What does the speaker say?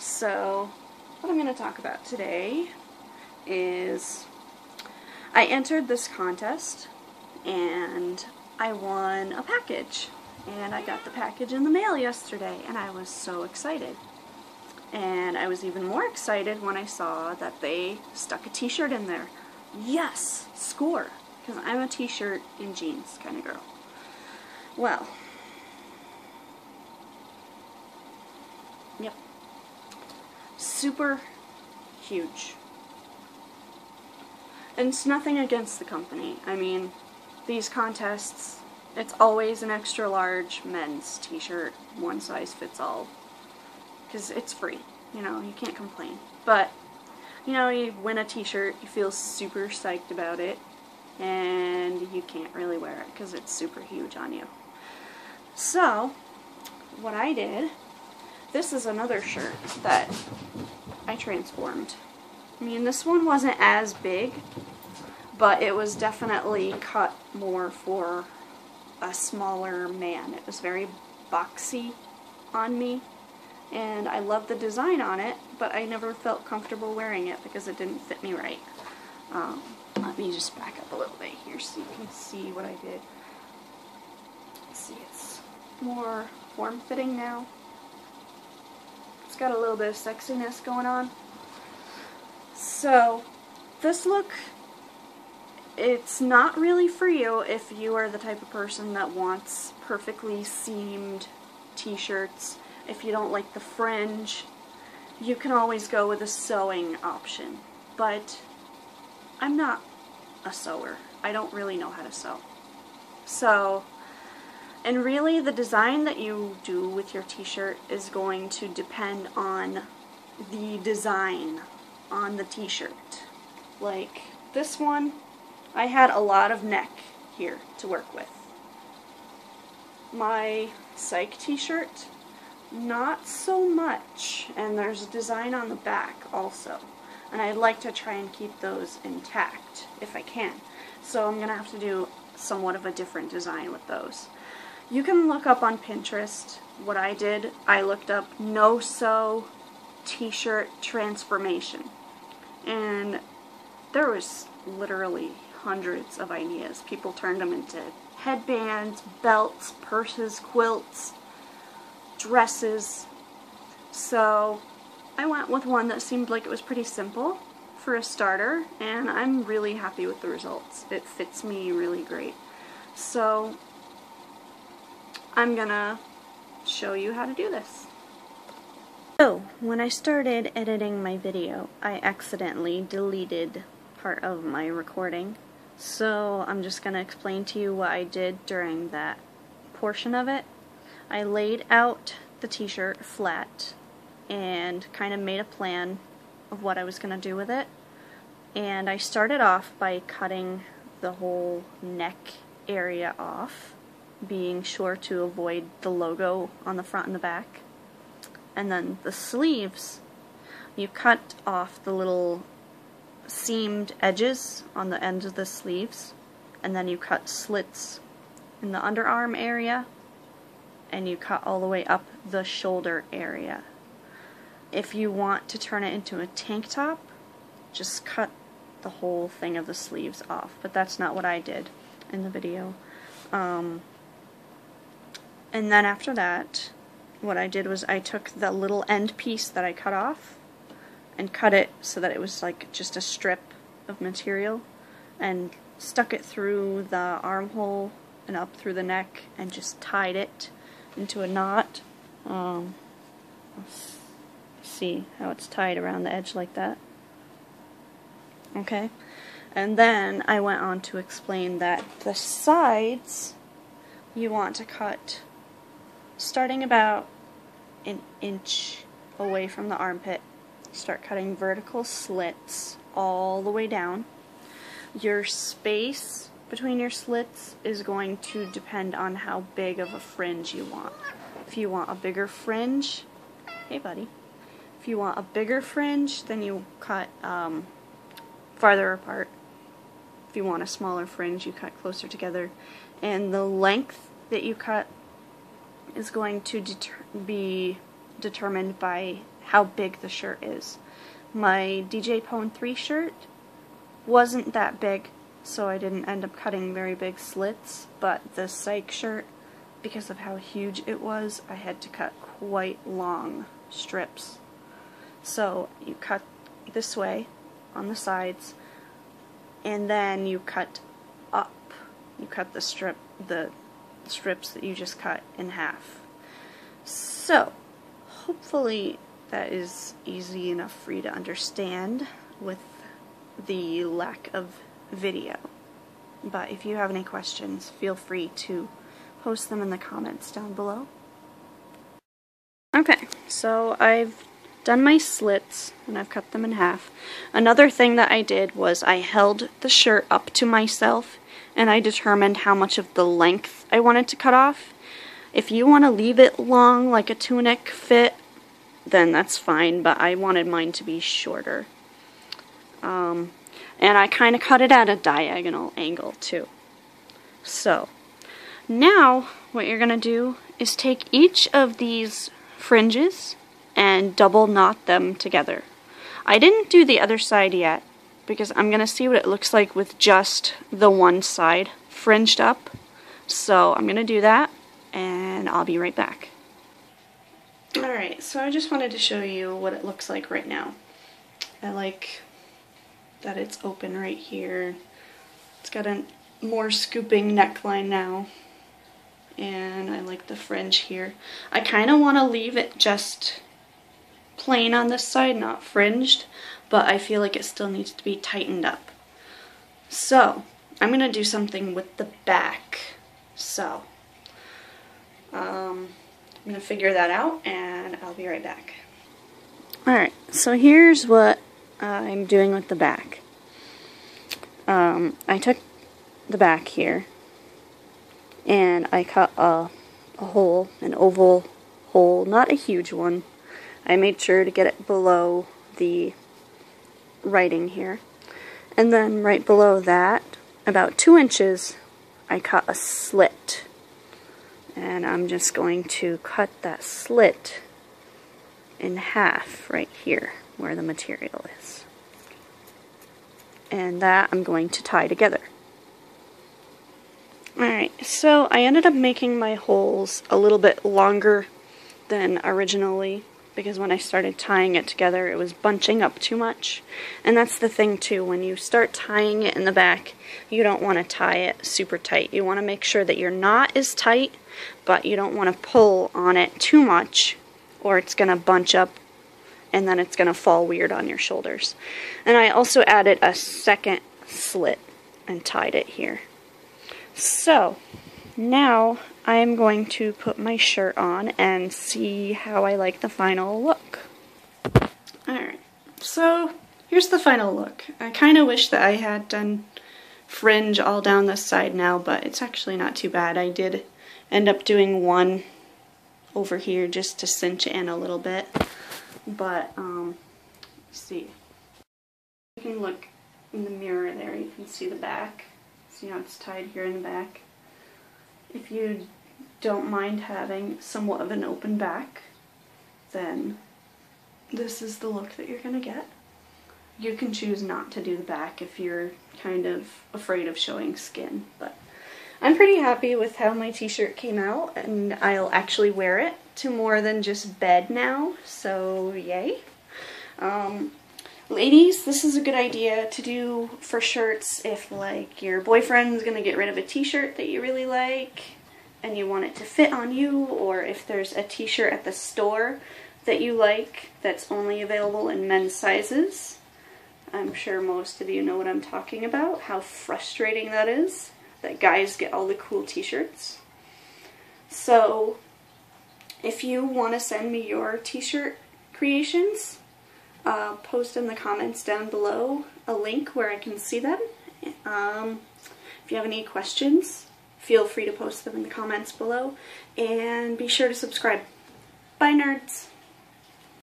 So, what I'm going to talk about today is I entered this contest and I won a package. And I got the package in the mail yesterday and I was so excited. And I was even more excited when I saw that they stuck a t-shirt in there. Yes! Score! Because I'm a t-shirt and jeans kind of girl. Well, yep. Super huge. And it's nothing against the company. I mean, these contests, it's always an extra large men's t-shirt, one size fits all. Because it's free, you know, you can't complain. But, you know, you win a t-shirt, you feel super psyched about it, and you can't really wear it because it's super huge on you. So, what I did, this is another shirt that I transformed. I mean, this one wasn't as big, but it was definitely cut more for a smaller man. It was very boxy on me, and I loved the design on it, but I never felt comfortable wearing it because it didn't fit me right. Let me just back up a little bit here so you can see what I did. Let's see, it's more form-fitting now. It's got a little bit of sexiness going on. So, this look, it's not really for you if you are the type of person that wants perfectly seamed t-shirts. If you don't like the fringe, you can always go with a sewing option. But I'm not a sewer. I don't really know how to sew. So, and really the design that you do with your t-shirt is going to depend on the design on the t-shirt. Like this one, I had a lot of neck here to work with. My Psych t-shirt, not so much, and there's a design on the back also, and I'd like to try and keep those intact if I can. So I'm gonna have to do somewhat of a different design with those. You can look up on Pinterest. What I did, I looked up no-sew t-shirt transformation, and there was literally hundreds of ideas. People turned them into headbands, belts, purses, quilts, dresses. So I went with one that seemed like it was pretty simple for a starter, and I'm really happy with the results. It fits me really great. So I'm gonna show you how to do this. So when I started editing my video, I accidentally deleted part of my recording. So I'm just gonna explain to you what I did during that portion of it. I laid out the t-shirt flat and kind of made a plan of what I was going to do with it. And I started off by cutting the whole neck area off, being sure to avoid the logo on the front and the back. And then the sleeves, you cut off the little seamed edges on the ends of the sleeves, and then you cut slits in the underarm area, and you cut all the way up the shoulder area. If you want to turn it into a tank top, just cut the whole thing of the sleeves off, but that's not what I did in the video. And then after that, what I did was I took the little end piece that I cut off and cut it so that it was like just a strip of material, and stuck it through the armhole and up through the neck and just tied it into a knot. Let's see how it's tied around the edge like that. Okay, and then I went on to explain that the sides you want to cut starting about an inch away from the armpit. Start cutting vertical slits all the way down. Your space between your slits is going to depend on how big of a fringe you want. If you want a bigger fringe, hey buddy, if you want a bigger fringe, then you cut farther apart. If you want a smaller fringe, you cut closer together. And the length that you cut is going to be determined by how big the shirt is. My DJ Pone 3 shirt wasn't that big, so I didn't end up cutting very big slits, but the Psych shirt, because of how huge it was, I had to cut quite long strips. So you cut this way on the sides, and then you cut up. You cut the strips that you just cut in half. So hopefully that is easy enough for you to understand with the lack of video. But if you have any questions, feel free to post them in the comments down below. Okay, so I've done my slits and I've cut them in half. Another thing that I did was I held the shirt up to myself and I determined how much of the length I wanted to cut off. If you want to leave it long like a tunic fit, then that's fine, but I wanted mine to be shorter. And I kind of cut it at a diagonal angle too. So now what you're going to do is take each of these fringes and double knot them together. I didn't do the other side yet because I'm going to see what it looks like with just the one side fringed up. So I'm going to do that and I'll be right back. Alright, so I just wanted to show you what it looks like right now. I like that it's open right here. It's got a more scooping neckline now. And I like the fringe here. I kind of want to leave it just plain on this side, not fringed, but I feel like it still needs to be tightened up. So, I'm going to do something with the back. So, I'm going to figure that out and I'll be right back. Alright, so here's what I'm doing with the back. I took the back here and I cut a hole, an oval hole, not a huge one. I made sure to get it below the writing here. And then right below that, about 2 inches, I cut a slit. And I'm just going to cut that slit in half right here where the material is. And that I'm going to tie together. Alright, so I ended up making my holes a little bit longer than originally because when I started tying it together it was bunching up too much. And that's the thing too, when you start tying it in the back, you don't want to tie it super tight. You want to make sure that your knot is tight, but you don't want to pull on it too much or it's going to bunch up and then it's going to fall weird on your shoulders. And I also added a second slit and tied it here. So, now I'm going to put my shirt on and see how I like the final look. Alright, so here's the final look. I kind of wish that I had done fringe all down this side now, but it's actually not too bad. I did end up doing one over here just to cinch it in a little bit. But, let's see. You can look in the mirror there, you can see the back. See how it's tied here in the back. If you don't mind having somewhat of an open back, then this is the look that you're going to get. You can choose not to do the back if you're kind of afraid of showing skin, but I'm pretty happy with how my t-shirt came out, and I'll actually wear it to more than just bed now, so yay. Ladies, this is a good idea to do for shirts if, like, your boyfriend's gonna get rid of a t-shirt that you really like and you want it to fit on you, or if there's a t-shirt at the store that you like that's only available in men's sizes. I'm sure most of you know what I'm talking about, how frustrating that is, that guys get all the cool t-shirts. So, if you want to send me your t-shirt creations, post in the comments down below a link where I can see them. If you have any questions, feel free to post them in the comments below, and be sure to subscribe. Bye, nerds!